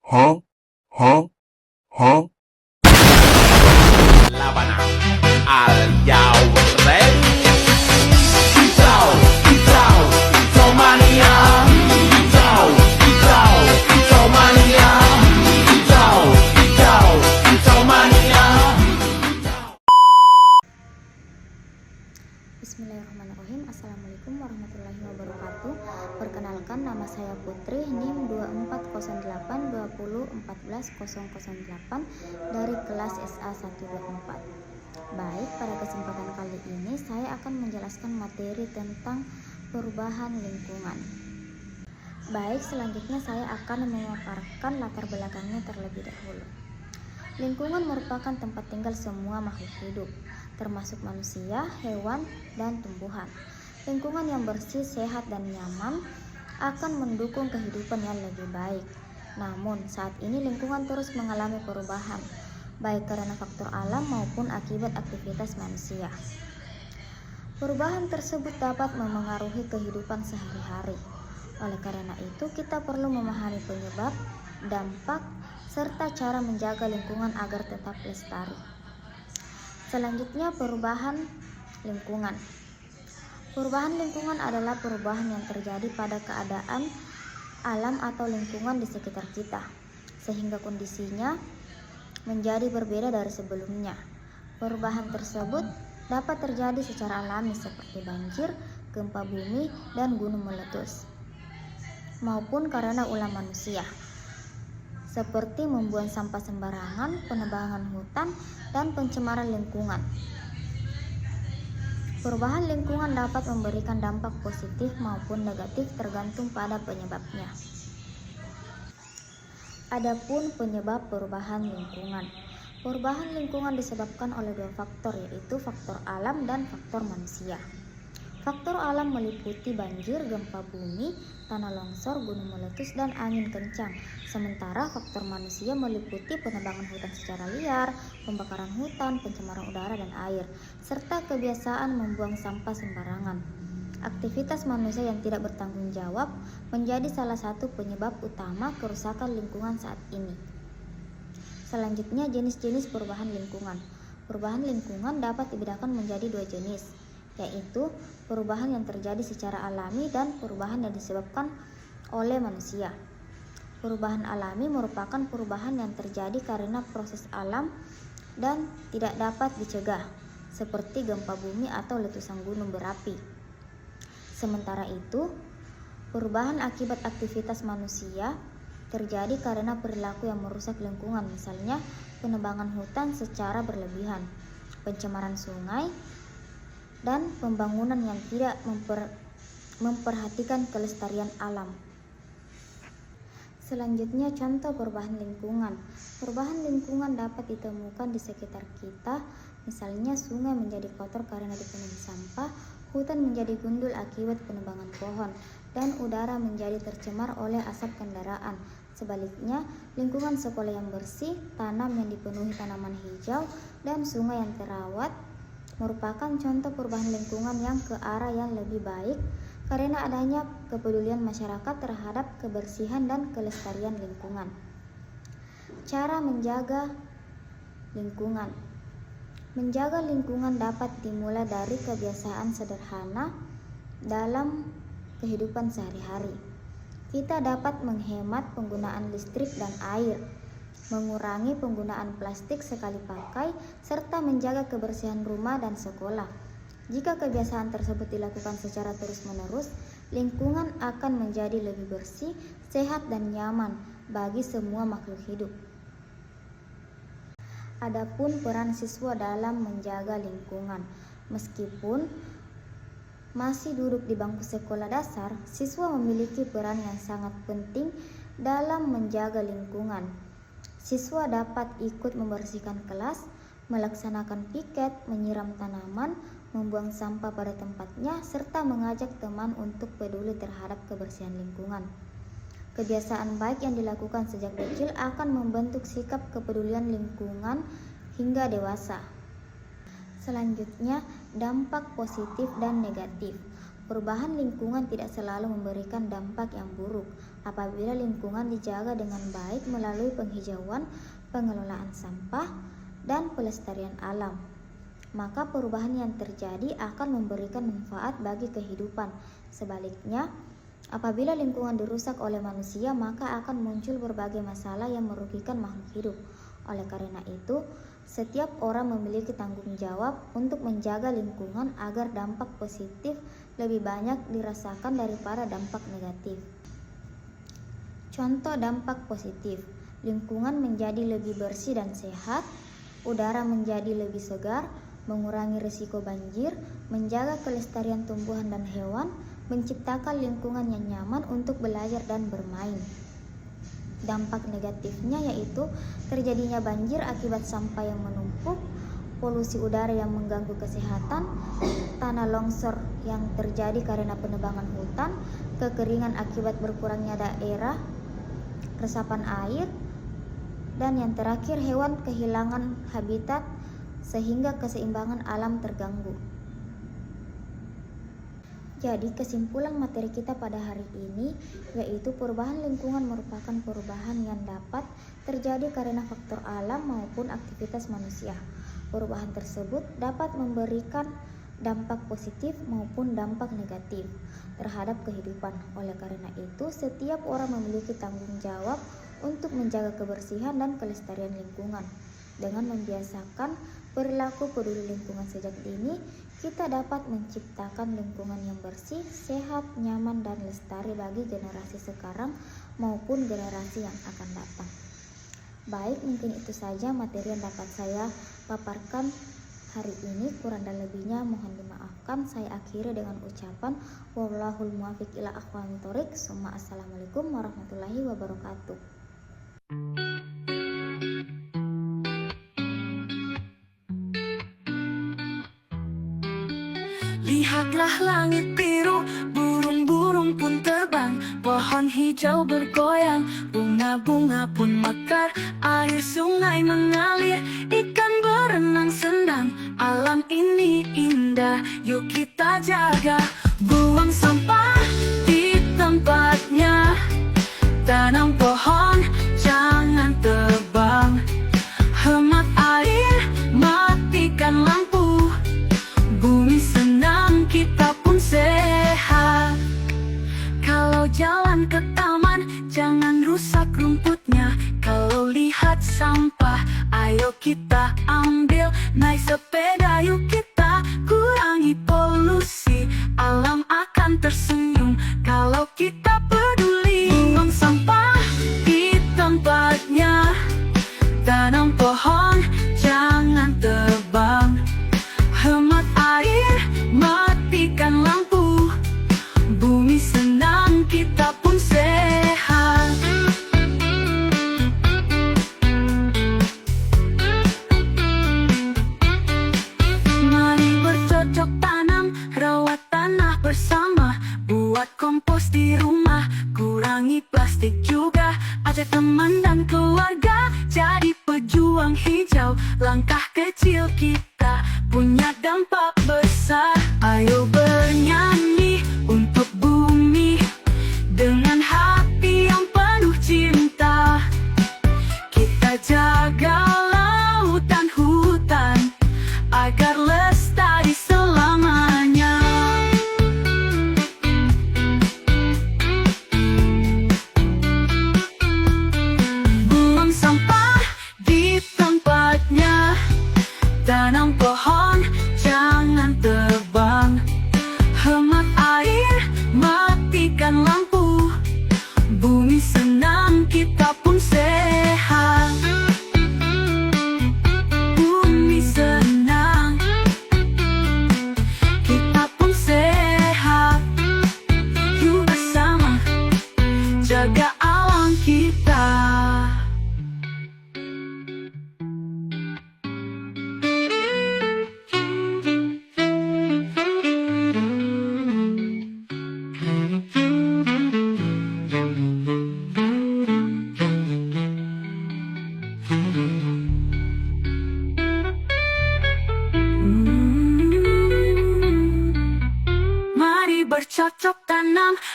Huh? Huh? Huh? Laban al jauh ready. Hijau, hijau, hijau mania. Hijau, hijau, hijau mania. Hijau, hijau, hijau mania. Bismillahirrahmanirrahim. Assalamualaikum warahmatullahi wabarakatuh. Perkenalkan, nama saya Putri, NIM 240820140008 dari kelas SA 124. Baik, pada kesempatan kali ini saya akan menjelaskan materi tentang perubahan lingkungan. Baik, selanjutnya saya akan memaparkan latar belakangnya terlebih dahulu. Lingkungan merupakan tempat tinggal semua makhluk hidup, termasuk manusia, hewan, dan tumbuhan. Lingkungan yang bersih, sehat, dan nyaman akan mendukung kehidupan yang lebih baik. Namun, saat ini lingkungan terus mengalami perubahan, baik karena faktor alam maupun akibat aktivitas manusia. Perubahan tersebut dapat memengaruhi kehidupan sehari-hari. Oleh karena itu, kita perlu memahami penyebab, dampak, serta cara menjaga lingkungan agar tetap lestari. Selanjutnya, perubahan lingkungan. Perubahan lingkungan adalah perubahan yang terjadi pada keadaan alam atau lingkungan di sekitar kita, sehingga kondisinya menjadi berbeda dari sebelumnya. Perubahan tersebut dapat terjadi secara alami seperti banjir, gempa bumi, dan gunung meletus, maupun karena ulah manusia, seperti membuang sampah sembarangan, penebangan hutan, dan pencemaran lingkungan. Perubahan lingkungan dapat memberikan dampak positif maupun negatif tergantung pada penyebabnya. Adapun penyebab perubahan lingkungan. Perubahan lingkungan disebabkan oleh dua faktor, yaitu faktor alam dan faktor manusia. Faktor alam meliputi banjir, gempa bumi, tanah longsor, gunung meletus, dan angin kencang. Sementara faktor manusia meliputi penebangan hutan secara liar, pembakaran hutan, pencemaran udara dan air, serta kebiasaan membuang sampah sembarangan. Aktivitas manusia yang tidak bertanggung jawab menjadi salah satu penyebab utama kerusakan lingkungan saat ini. Selanjutnya, jenis-jenis perubahan lingkungan. Perubahan lingkungan dapat dibedakan menjadi dua jenis, yaitu perubahan yang terjadi secara alami dan perubahan yang disebabkan oleh manusia. Perubahan alami merupakan perubahan yang terjadi karena proses alam dan tidak dapat dicegah, seperti gempa bumi atau letusan gunung berapi. Sementara itu, perubahan akibat aktivitas manusia terjadi karena perilaku yang merusak lingkungan, misalnya penebangan hutan secara berlebihan, pencemaran sungai, dan pembangunan yang tidak memperhatikan kelestarian alam. Selanjutnya, contoh perubahan lingkungan. Perubahan lingkungan dapat ditemukan di sekitar kita, misalnya sungai menjadi kotor karena dipenuhi sampah, hutan menjadi gundul akibat penebangan pohon, dan udara menjadi tercemar oleh asap kendaraan. Sebaliknya, lingkungan sekolah yang bersih, tanam yang dipenuhi tanaman hijau, dan sungai yang terawat merupakan contoh perubahan lingkungan yang ke arah yang lebih baik karena adanya kepedulian masyarakat terhadap kebersihan dan kelestarian lingkungan. Cara menjaga lingkungan. Menjaga lingkungan dapat dimulai dari kebiasaan sederhana dalam kehidupan sehari-hari. Kita dapat menghemat penggunaan listrik dan air, mengurangi penggunaan plastik sekali pakai, serta menjaga kebersihan rumah dan sekolah. Jika kebiasaan tersebut dilakukan secara terus-menerus, lingkungan akan menjadi lebih bersih, sehat, dan nyaman bagi semua makhluk hidup. Adapun peran siswa dalam menjaga lingkungan. Meskipun masih duduk di bangku sekolah dasar, siswa memiliki peran yang sangat penting dalam menjaga lingkungan. Siswa dapat ikut membersihkan kelas, melaksanakan piket, menyiram tanaman, membuang sampah pada tempatnya, serta mengajak teman untuk peduli terhadap kebersihan lingkungan. Kebiasaan baik yang dilakukan sejak kecil akan membentuk sikap kepedulian lingkungan hingga dewasa. Selanjutnya, dampak positif dan negatif. Perubahan lingkungan tidak selalu memberikan dampak yang buruk apabila lingkungan dijaga dengan baik melalui penghijauan, pengelolaan sampah, dan pelestarian alam. Maka perubahan yang terjadi akan memberikan manfaat bagi kehidupan. Sebaliknya, apabila lingkungan dirusak oleh manusia, maka akan muncul berbagai masalah yang merugikan makhluk hidup. Oleh karena itu, setiap orang memiliki tanggung jawab untuk menjaga lingkungan agar dampak positif lebih banyak dirasakan daripada dampak negatif. Contoh dampak positif: lingkungan menjadi lebih bersih dan sehat, udara menjadi lebih segar, mengurangi risiko banjir, menjaga kelestarian tumbuhan dan hewan, menciptakan lingkungan yang nyaman untuk belajar dan bermain. Dampak negatifnya yaitu terjadinya banjir akibat sampah yang menumpuk, polusi udara yang mengganggu kesehatan, tanah longsor yang terjadi karena penebangan hutan, kekeringan akibat berkurangnya daerah resapan air, dan yang terakhir hewan kehilangan habitat sehingga keseimbangan alam terganggu. Jadi kesimpulan materi kita pada hari ini yaitu perubahan lingkungan merupakan perubahan yang dapat terjadi karena faktor alam maupun aktivitas manusia. Perubahan tersebut dapat memberikan dampak positif maupun dampak negatif terhadap kehidupan. Oleh karena itu, setiap orang memiliki tanggung jawab untuk menjaga kebersihan dan kelestarian lingkungan. Dengan membiasakan perilaku peduli lingkungan sejak dini, kita dapat menciptakan lingkungan yang bersih, sehat, nyaman, dan lestari bagi generasi sekarang maupun generasi yang akan datang. Baik, mungkin itu saja materi yang dapat saya paparkan hari ini. Kurang dan lebihnya mohon dimaafkan. Saya akhiri dengan ucapan wallahul muwaffiq ila aqwamit thoriq. Summa assalamualaikum warahmatullahi wabarakatuh. Lihatlah langit biru, burung-burung pun terbang, pohon hijau bergoyang, bunga-bunga pun mekar, air sungai mengalir, ikan berenang senang. Alam ini indah, yuk kita jaga. Buang sampah di tempatnya, tanam pohon, jangan tebang. Hemat air, matikan lampu, bumi senang, kita pun sehat. Kalau jalan ke taman, jangan rusak rumputnya. Kalau lihat sampah, ayo kita ambil. Naik sepeda, yuk kita kurangi polusi. Alam akan tersenyum kalau kita peduli. Buang sampah di tempatnya, tanam pohon, jangan tebang. Hemat air, matikan lampu, bumi senang, kita pun sehat. Mari bercocok tanam, rawat tanah bersama, buat kompos di rumah, kurangi plastik juga. Ajak teman dan keluarga, jadi pejuang hijau. Langkah kecil kita punya dampak besar. Ayo bernyanyi untuk bumi dengan hati yang penuh cinta. Kita jaga laut dan hutan agar lestari selamanya. Buang sampah di tempatnya, tanam pohon, jangan tebang. Hemat air, matikan lampu, bumi senang, kita pun sehat. Bumi senang, kita pun sehat. Yuk bersama jaga alam kita.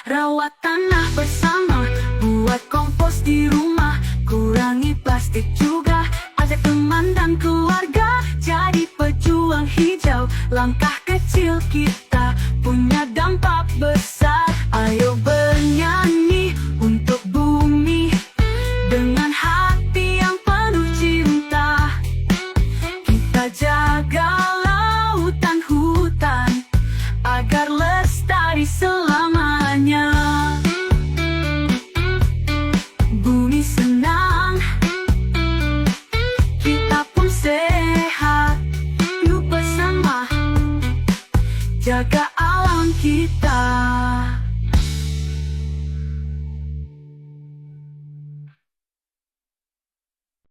rawat